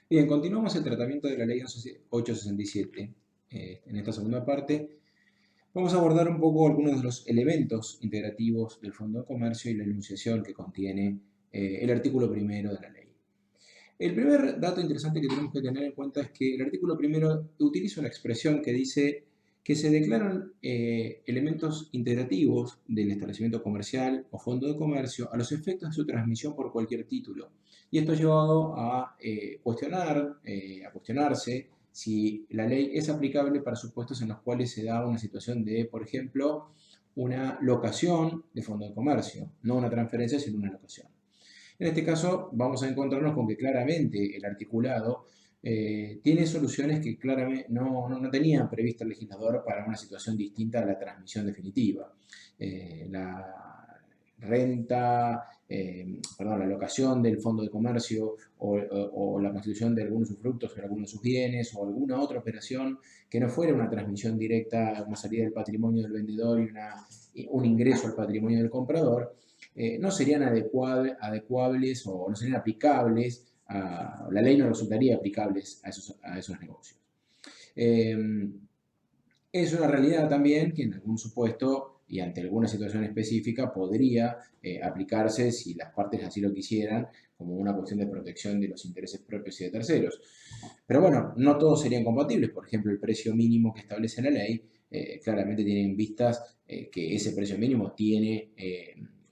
Bien, continuamos el tratamiento de la ley 867. En esta segunda parte vamos a abordar un poco algunos de los elementos integrativos del Fondo de Comercio y la enunciación que contiene el artículo primero de la ley. El primer dato interesante que tenemos que tener en cuenta es que el artículo primero utiliza una expresión que dice que se declaran elementos integrativos del establecimiento comercial o fondo de comercio a los efectos de su transmisión por cualquier título. Y esto ha llevado a cuestionarse si la ley es aplicable para supuestos en los cuales se da una situación de, por ejemplo, una locación de fondo de comercio, no una transferencia, sino una locación. En este caso vamos a encontrarnos con que claramente el articulado tiene soluciones que claramente no tenía prevista el legislador para una situación distinta a la transmisión definitiva. La renta, perdón, la locación del fondo de comercio o la constitución de algunos usufructos en algunos de sus bienes o alguna otra operación que no fuera una transmisión directa, una salida del patrimonio del vendedor y un ingreso al patrimonio del comprador, no serían adecuables o no serían aplicables, la ley no resultaría aplicable a esos negocios. Es una realidad también que en algún supuesto y ante alguna situación específica podría aplicarse si las partes así lo quisieran como una cuestión de protección de los intereses propios y de terceros. Pero bueno, no todos serían compatibles. Por ejemplo, el precio mínimo que establece la ley claramente tiene en vistas que ese precio mínimo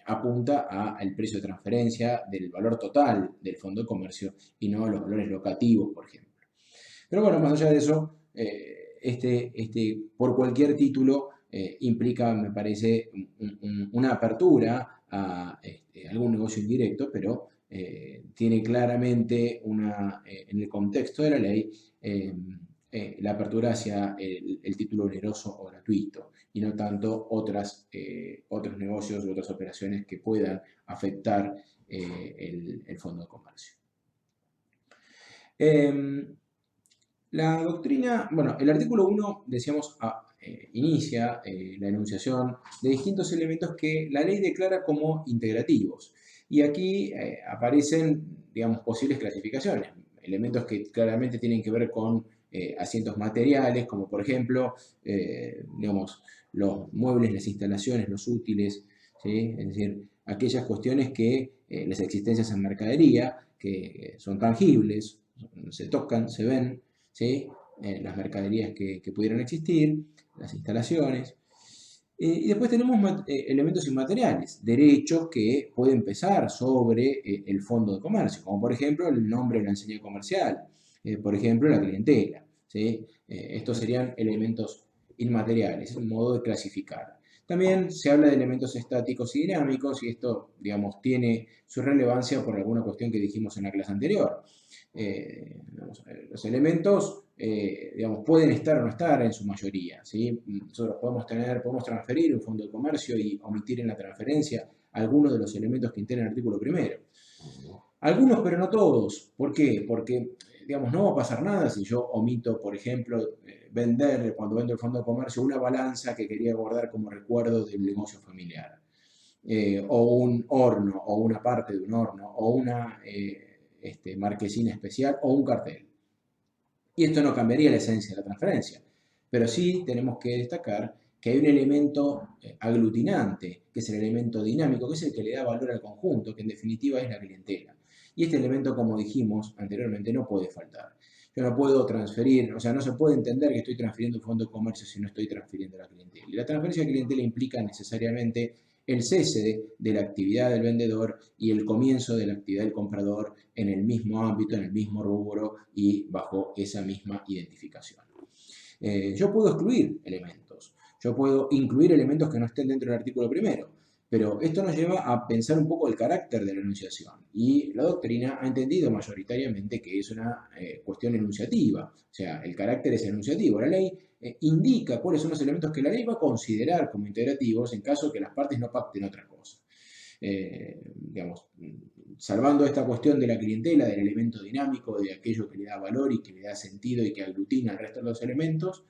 apunta al precio de transferencia del valor total del fondo de comercio y no a los valores locativos, por ejemplo. Pero bueno, más allá de eso, por cualquier título implica, me parece, una apertura a algún negocio indirecto, pero tiene claramente en el contexto de la ley la apertura hacia el título oneroso o gratuito y no tanto otros negocios u otras operaciones que puedan afectar el fondo de comercio. La doctrina, bueno, el artículo 1, decíamos, inicia la enunciación de distintos elementos que la ley declara como integrativos. Y aquí aparecen, digamos, posibles clasificaciones. Elementos que claramente tienen que ver con asientos materiales, como por ejemplo, digamos, los muebles, las instalaciones, los útiles, ¿sí? Es decir, aquellas cuestiones que las existencias en mercadería, que son tangibles, se tocan, se ven, ¿sí? Las mercaderías que pudieran existir, las instalaciones. Y después tenemos elementos inmateriales, derechos que pueden pesar sobre el fondo de comercio, como por ejemplo el nombre de la enseña comercial, por ejemplo la clientela. ¿Sí? Estos serían elementos inmateriales, es un modo de clasificar. También se habla de elementos estáticos y dinámicos, y esto, digamos, tiene su relevancia por alguna cuestión que dijimos en la clase anterior. Los elementos, digamos, pueden estar o no estar en su mayoría, ¿sí? Nosotros podemos transferir un fondo de comercio y omitir en la transferencia algunos de los elementos que integran el artículo primero. Algunos, pero no todos. ¿Por qué? Porque, digamos, no va a pasar nada si yo omito, por ejemplo, cuando vendo el fondo de comercio, una balanza que quería guardar como recuerdo del negocio familiar. O un horno, o una parte de un horno, o una marquesina especial, o un cartel. Y esto no cambiaría la esencia de la transferencia. Pero sí tenemos que destacar que hay un elemento aglutinante, que es el elemento dinámico, que es el que le da valor al conjunto, que en definitiva es la clientela. Y este elemento, como dijimos anteriormente, no puede faltar. Yo no puedo transferir, o sea, no se puede entender que estoy transfiriendo un fondo de comercio si no estoy transfiriendo la clientela. Y la transferencia de clientela implica necesariamente el cese de la actividad del vendedor y el comienzo de la actividad del comprador en el mismo ámbito, en el mismo rubro y bajo esa misma identificación. Yo puedo excluir elementos, yo puedo incluir elementos que no estén dentro del artículo primero, pero esto nos lleva a pensar un poco el carácter de la enunciación y la doctrina ha entendido mayoritariamente que es una cuestión enunciativa, o sea, el carácter es enunciativo. La ley indica cuáles son los elementos que la ley va a considerar como integrativos en caso de que las partes no pacten otra cosa. Digamos, salvando esta cuestión de la clientela, del elemento dinámico, de aquello que le da valor y que le da sentido y que aglutina el resto de los elementos,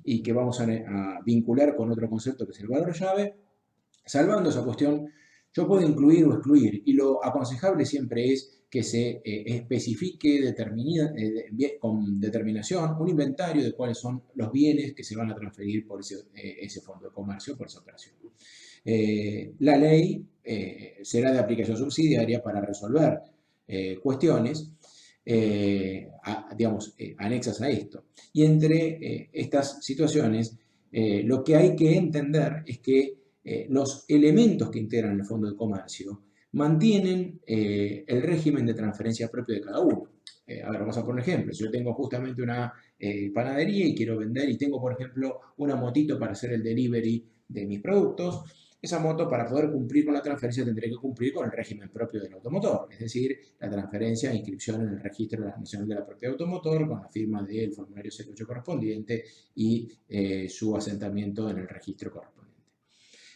y que vamos a vincular con otro concepto que es el valor llave, salvando esa cuestión, Yo puedo incluir o excluir, y lo aconsejable siempre es que se especifique con determinación un inventario de cuáles son los bienes que se van a transferir por ese fondo de comercio, por esa operación. La ley será de aplicación subsidiaria para resolver cuestiones, digamos, anexas a esto. Y entre estas situaciones, lo que hay que entender es que los elementos que integran el fondo de comercio mantienen el régimen de transferencia propio de cada uno. A ver, vamos a poner un ejemplo. Si yo tengo justamente una panadería y quiero vender y tengo, por ejemplo, una motito para hacer el delivery de mis productos, esa moto, para poder cumplir con la transferencia, tendré que cumplir con el régimen propio del automotor, es decir, la transferencia e inscripción en el registro nacional de la propiedad automotor, con la firma del formulario 08 correspondiente y su asentamiento en el registro correspondiente.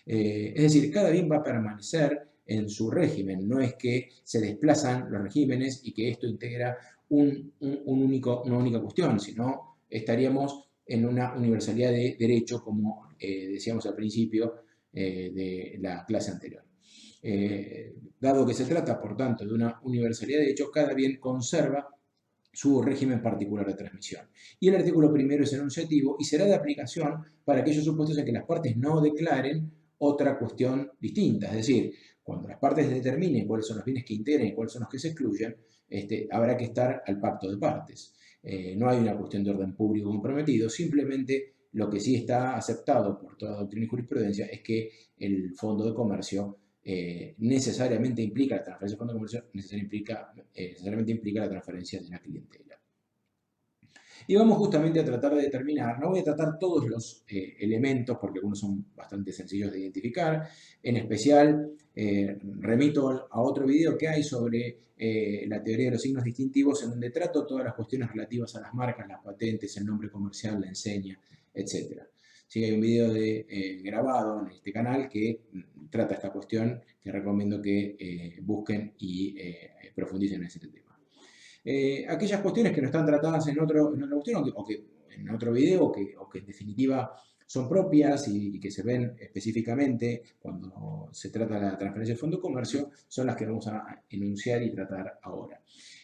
Es decir, cada bien va a permanecer en su régimen, no es que se desplazan los regímenes y que esto integra una única cuestión, sino estaríamos en una universalidad de derecho, como decíamos al principio de la clase anterior. Dado que se trata, por tanto, de una universalidad de derecho, cada bien conserva su régimen particular de transmisión. Y el artículo primero es enunciativo y será de aplicación para aquellos supuestos en que las partes no declaren otra cuestión distinta. Es decir, cuando las partes determinen cuáles son los bienes que integran y cuáles son los que se excluyen, habrá que estar al pacto de partes. No hay una cuestión de orden público comprometido, simplemente lo que sí está aceptado por toda doctrina y jurisprudencia es que el fondo de comercio necesariamente implica la transferencia del fondo de comercio, necesariamente implica la transferencia de la clientela. Y vamos justamente a tratar de determinar, no voy a tratar todos los elementos porque algunos son bastante sencillos de identificar, en especial remito a otro video que hay sobre la teoría de los signos distintivos, en donde trato todas las cuestiones relativas a las marcas, las patentes, el nombre comercial, la enseña, etc. Sí, hay un video grabado en este canal que trata esta cuestión, que recomiendo que busquen y profundicen en ese tema. Aquellas cuestiones que no están tratadas en otra cuestión o que en otro video o que en definitiva son propias y que se ven específicamente cuando se trata de la transferencia del fondo de comercio son las que vamos a enunciar y tratar ahora.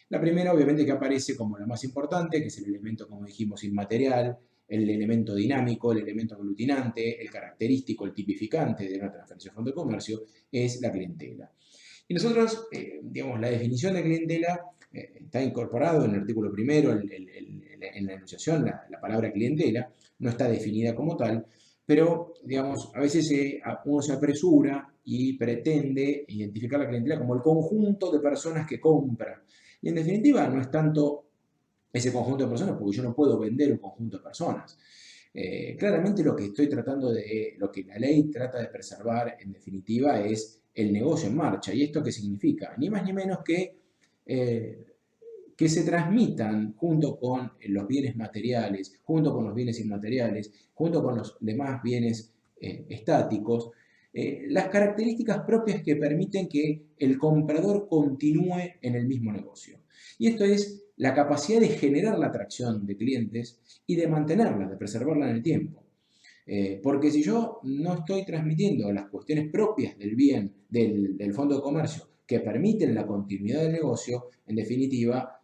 La primera, obviamente, que aparece como la más importante, que es el elemento, como dijimos, inmaterial, el elemento dinámico, el elemento aglutinante, el característico, el tipificante de una transferencia de fondo de comercio, es la clientela. Y nosotros, digamos, la definición de clientela está incorporado en el artículo primero, en la enunciación, la palabra clientela, no está definida como tal, pero, digamos, a veces uno se apresura y pretende identificar la clientela como el conjunto de personas que compran. Y en definitiva no es tanto ese conjunto de personas, porque yo no puedo vender un conjunto de personas. Claramente lo que lo que la ley trata de preservar, en definitiva, es el negocio en marcha. ¿Y esto qué significa? Ni más ni menos que se transmitan junto con los bienes materiales, junto con los bienes inmateriales, junto con los demás bienes estáticos, las características propias que permiten que el comprador continúe en el mismo negocio. Y esto es la capacidad de generar la atracción de clientes y de mantenerla, de preservarla en el tiempo. Porque si yo no estoy transmitiendo las cuestiones propias del bien, del fondo de comercio, que permiten la continuidad del negocio, en definitiva,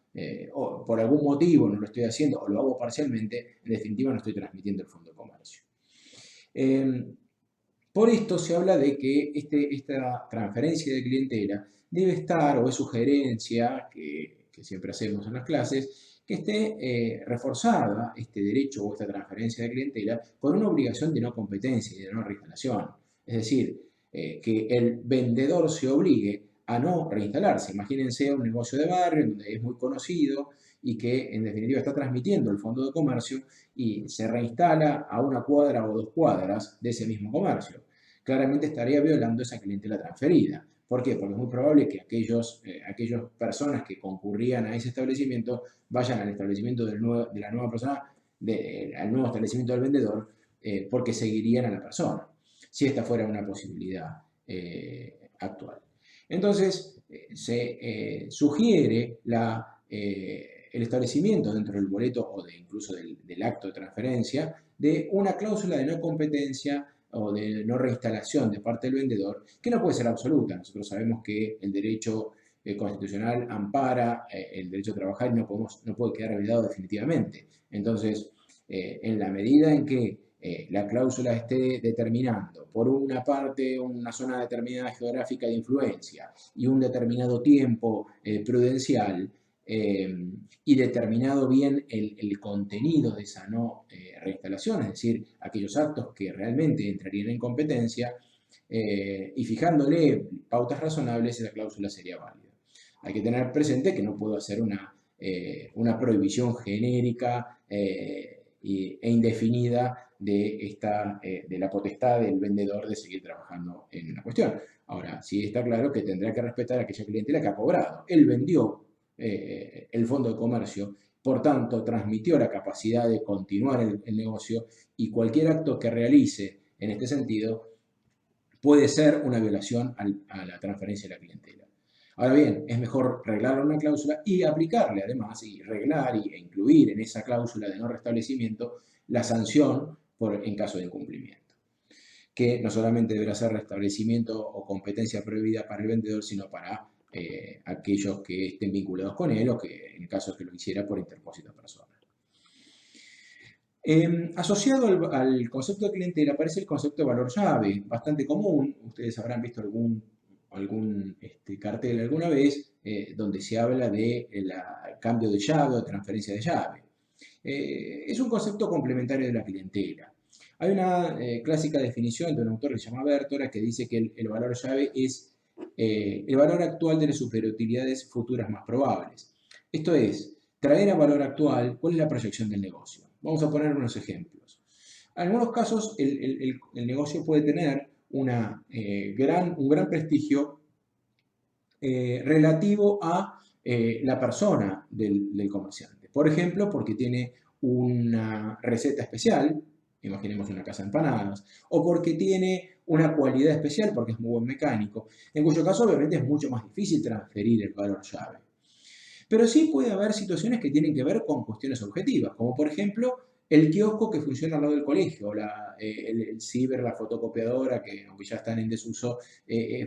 o por algún motivo no lo estoy haciendo o lo hago parcialmente, en definitiva no estoy transmitiendo el fondo de comercio. Por esto se habla de que esta transferencia de clientela debe estar, o es sugerencia que siempre hacemos en las clases, que esté reforzada este derecho o esta transferencia de clientela con una obligación de no competencia y de no reinstalación. Es decir, que el vendedor se obligue a no reinstalarse. Imagínense un negocio de barrio donde es muy conocido y que en definitiva está transmitiendo el fondo de comercio y se reinstala a una cuadra o 2 cuadras de ese mismo comercio. Claramente estaría violando esa clientela transferida. ¿Por qué? Porque es muy probable que aquellas personas que concurrían a ese establecimiento vayan al establecimiento de la nueva persona, al nuevo establecimiento del vendedor, porque seguirían a la persona, si esta fuera una posibilidad actual. Entonces, se sugiere el establecimiento dentro del boleto o incluso del acto de transferencia de una cláusula de no competencia o de no reinstalación de parte del vendedor, que no puede ser absoluta. Nosotros sabemos que el derecho constitucional ampara el derecho a trabajar y no puede quedar olvidado definitivamente. Entonces, en la medida en que la cláusula esté determinando, por una parte, una zona determinada geográfica de influencia y un determinado tiempo prudencial, y determinado bien el contenido de esa no reinstalación, es decir, aquellos actos que realmente entrarían en competencia, y fijándole pautas razonables, esa cláusula sería válida. Hay que tener presente que no puedo hacer una prohibición genérica e indefinida de la potestad del vendedor de seguir trabajando en una cuestión. Ahora, sí está claro que tendrá que respetar a aquella clientela que ha cobrado. Él vendió el fondo de comercio, por tanto, transmitió la capacidad de continuar el negocio, y cualquier acto que realice en este sentido puede ser una violación a la transferencia de la clientela. Ahora bien, es mejor reglarlo en una cláusula y aplicarle además, y reglar e incluir en esa cláusula de no restablecimiento la sanción en caso de incumplimiento, que no solamente deberá ser restablecimiento o competencia prohibida para el vendedor, sino para aquellos que estén vinculados con él, o que en el caso de que lo hiciera por interpósito personal. Asociado al concepto de clientela aparece el concepto de valor llave, bastante común. Ustedes habrán visto algún cartel alguna vez donde se habla de cambio de llave o transferencia de llave. Es un concepto complementario de la clientela. Hay una clásica definición de un autor que se llama Bertora, que dice que el valor llave es el valor actual de las superutilidades futuras más probables. Esto es, traer a valor actual cuál es la proyección del negocio. Vamos a poner unos ejemplos. En algunos casos el negocio puede tener un gran prestigio relativo a la persona del comerciante. Por ejemplo, porque tiene una receta especial, imaginemos una casa de empanadas, o porque tiene una cualidad especial, porque es muy buen mecánico, en cuyo caso obviamente es mucho más difícil transferir el valor llave. Pero sí puede haber situaciones que tienen que ver con cuestiones objetivas, como por ejemplo el kiosco que funciona al lado del colegio, el ciber, la fotocopiadora, que aunque ya están en desuso,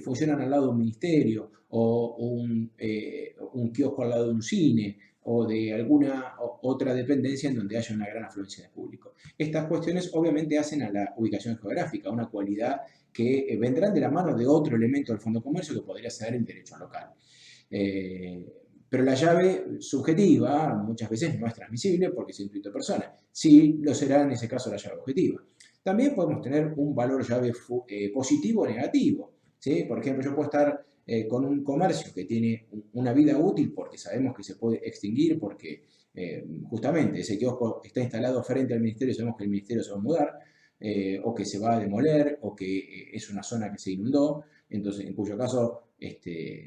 funcionan al lado de un ministerio, o un kiosco al lado de un cine, o de alguna otra dependencia en donde haya una gran afluencia de público. Estas cuestiones obviamente hacen a la ubicación geográfica una cualidad que vendrán de la mano de otro elemento del fondo de comercio, que podría ser el derecho local. Pero la llave subjetiva muchas veces no es transmisible porque es intuito de persona. Sí lo será en ese caso la llave objetiva. También podemos tener un valor llave positivo o negativo, ¿sí? Por ejemplo, yo puedo estar con un comercio que tiene una vida útil porque sabemos que se puede extinguir, porque justamente ese kiosco está instalado frente al ministerio, sabemos que el ministerio se va a mudar, o que se va a demoler, o que es una zona que se inundó. Entonces, en cuyo caso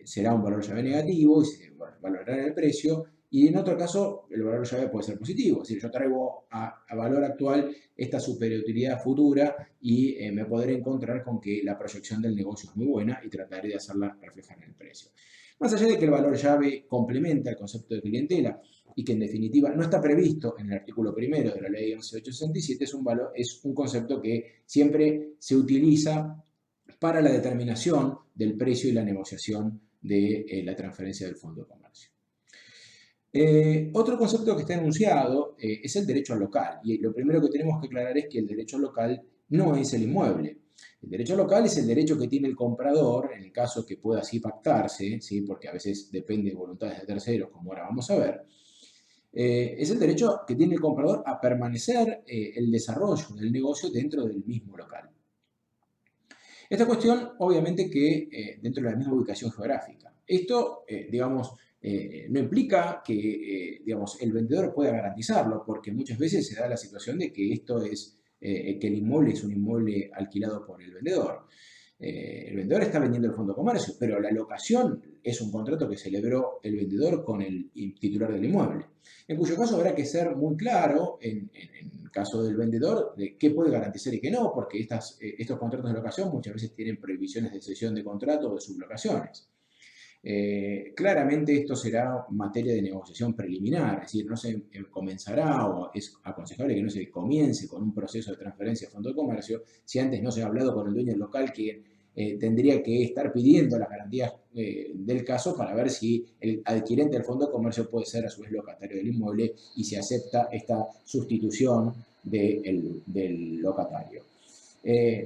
será un valor llave negativo y se valorará el precio, y en otro caso el valor llave puede ser positivo, es decir, yo traigo a valor actual esta superutilidad futura y me podré encontrar con que la proyección del negocio es muy buena y trataré de hacerla reflejar en el precio. Más allá de que el valor llave complementa el concepto de clientela y que en definitiva no está previsto en el artículo primero de la ley 11.867, es un concepto que siempre se utiliza para la determinación del precio y la negociación de la transferencia del fondo de comercio. Otro concepto que está enunciado es el derecho al local, y lo primero que tenemos que aclarar es que el derecho local no es el inmueble. El derecho local es el derecho que tiene el comprador, en el caso que pueda así pactarse, ¿sí? Porque a veces depende de voluntades de terceros, como ahora vamos a ver. Es el derecho que tiene el comprador a permanecer el desarrollo del negocio dentro del mismo local. Esta cuestión, obviamente, que dentro de la misma ubicación geográfica. Esto, digamos, no implica que, digamos, el vendedor pueda garantizarlo, porque muchas veces se da la situación de que que el inmueble es un inmueble alquilado por el vendedor. El vendedor está vendiendo el fondo de comercio, pero la locación es un contrato que celebró el vendedor con el titular del inmueble. En cuyo caso habrá que ser muy claro, en el caso del vendedor, de qué puede garantizar y qué no, porque estos contratos de locación muchas veces tienen prohibiciones de cesión de contrato o de sublocaciones. Claramente esto será materia de negociación preliminar, es decir, no se comenzará o es aconsejable que no se comience con un proceso de transferencia a fondo de comercio si antes no se ha hablado con el dueño del local que tendría que estar pidiendo las garantías del caso para ver si el adquirente del fondo de comercio puede ser a su vez locatario del inmueble y se acepta esta sustitución del locatario.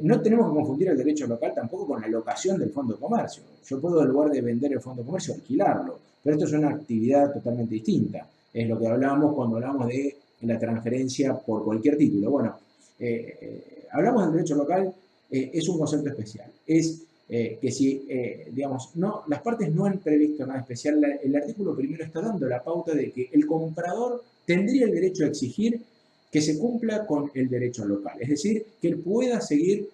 No tenemos que confundir el derecho local tampoco con la locación del fondo de comercio. Yo puedo, en lugar de vender el fondo de comercio, alquilarlo, pero esto es una actividad totalmente distinta. Es lo que hablábamos cuando hablamos de la transferencia por cualquier título. Bueno, hablamos del derecho local, es un concepto especial. Es que si, digamos, no, las partes no han previsto nada especial, el artículo primero está dando la pauta de que el comprador tendría el derecho a exigir que se cumpla con el derecho local, es decir, que él pueda seguir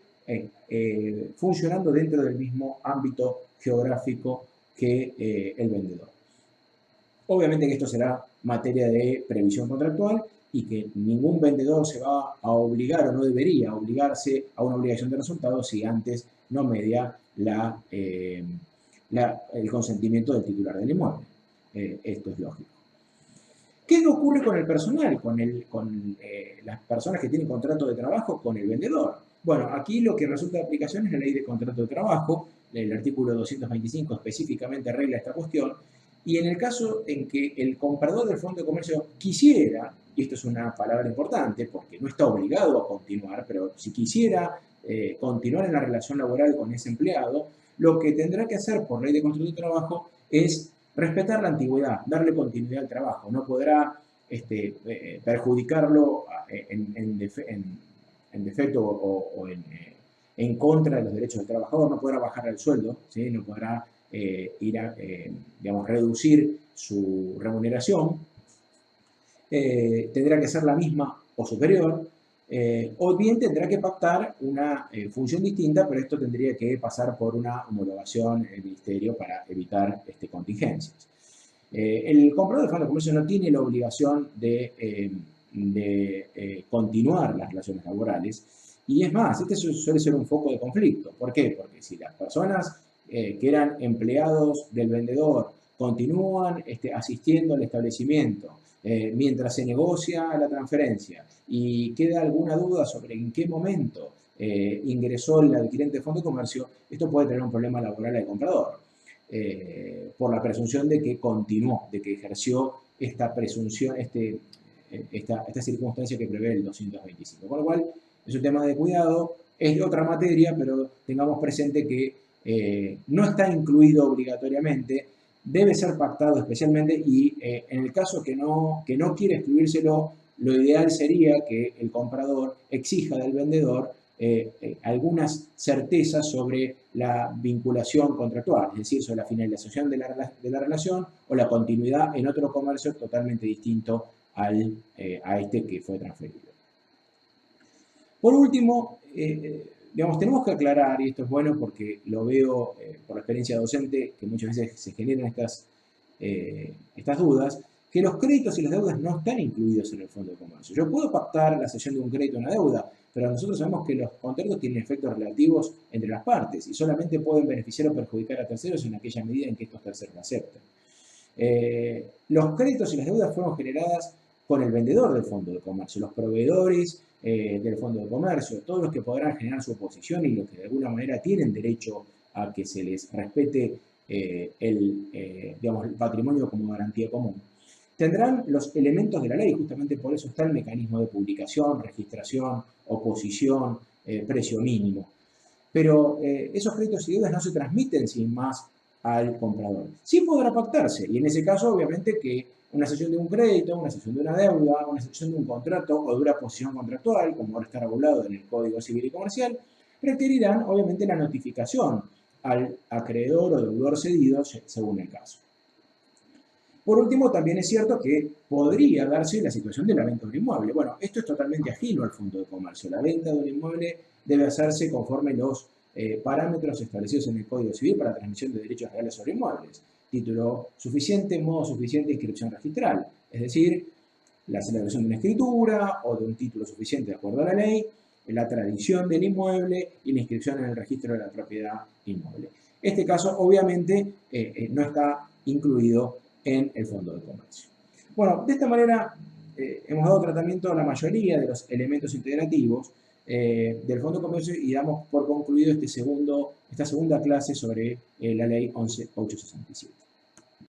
funcionando dentro del mismo ámbito geográfico que el vendedor. Obviamente que esto será materia de previsión contractual y que ningún vendedor se va a obligar o no debería obligarse a una obligación de resultado si antes no media el consentimiento del titular del inmueble. Esto es lógico. ¿Qué ocurre con el personal, con las personas que tienen contrato de trabajo con el vendedor? Bueno, aquí lo que resulta de aplicación es la ley de contrato de trabajo, el artículo 225 específicamente arregla esta cuestión, y en el caso en que el comprador del fondo de comercio quisiera, y esto es una palabra importante porque no está obligado a continuar, pero si quisiera continuar en la relación laboral con ese empleado, lo que tendrá que hacer por ley de contrato de trabajo es respetar la antigüedad, darle continuidad al trabajo, no podrá perjudicarlo en defecto o en contra de los derechos del trabajador, no podrá bajar el sueldo, ¿sí? No podrá digamos, reducir su remuneración, tendrá que ser la misma o superior, o bien tendrá que pactar una función distinta, pero esto tendría que pasar por una homologación del ministerio para evitar contingencias. El comprador de fondo de comercio no tiene la obligación de continuar las relaciones laborales y es más, este suele ser un foco de conflicto. ¿Por qué? Porque si las personas que eran empleados del vendedor continúan asistiendo al establecimiento mientras se negocia la transferencia y queda alguna duda sobre en qué momento ingresó el adquirente de fondo de comercio, esto puede tener un problema laboral al comprador. Por la presunción de que continuó, de que ejerció esta presunción, esta circunstancia que prevé el 225. Con lo cual, es un tema de cuidado, es de otra materia, pero tengamos presente que no está incluido obligatoriamente, debe ser pactado especialmente y en el caso que no quiere excluírselo, lo ideal sería que el comprador exija del vendedor algunas certezas sobre la vinculación contractual, es decir, sobre la finalización de la relación o la continuidad en otro comercio totalmente distinto a este que fue transferido. Por último, digamos, tenemos que aclarar, y esto es bueno porque lo veo por la experiencia docente, que muchas veces se generan estas dudas, que los créditos y las deudas no están incluidos en el fondo de comercio. Yo puedo pactar la cesión de un crédito o una deuda, pero nosotros sabemos que los contratos tienen efectos relativos entre las partes y solamente pueden beneficiar o perjudicar a terceros en aquella medida en que estos terceros la acepten. Los créditos y las deudas fueron generadas con el vendedor del fondo de comercio, los proveedores del fondo de comercio, todos los que podrán generar su oposición y los que de alguna manera tienen derecho a que se les respete digamos, el patrimonio como garantía común, tendrán los elementos de la ley, justamente por eso está el mecanismo de publicación, registración, oposición, precio mínimo. Pero esos créditos y deudas no se transmiten sin más al comprador. Sí podrá pactarse, y en ese caso obviamente que una cesión de un crédito, una cesión de una deuda, una cesión de un contrato o de una posición contractual, como ahora está regulado en el Código Civil y Comercial, requerirán obviamente la notificación al acreedor o deudor cedido según el caso. Por último, también es cierto que podría darse la situación de la venta de un inmueble. Bueno, esto es totalmente ajeno al fondo de comercio. La venta de un inmueble debe hacerse conforme los parámetros establecidos en el Código Civil para la transmisión de derechos reales sobre inmuebles. Título suficiente, modo suficiente, inscripción registral. Es decir, la celebración de una escritura o de un título suficiente de acuerdo a la ley, la tradición del inmueble y la inscripción en el registro de la propiedad inmueble. Este caso obviamente no está incluido en el Fondo de Comercio. Bueno, de esta manera hemos dado tratamiento a la mayoría de los elementos integrativos del Fondo de Comercio y damos por concluido esta segunda clase sobre la Ley 11.867.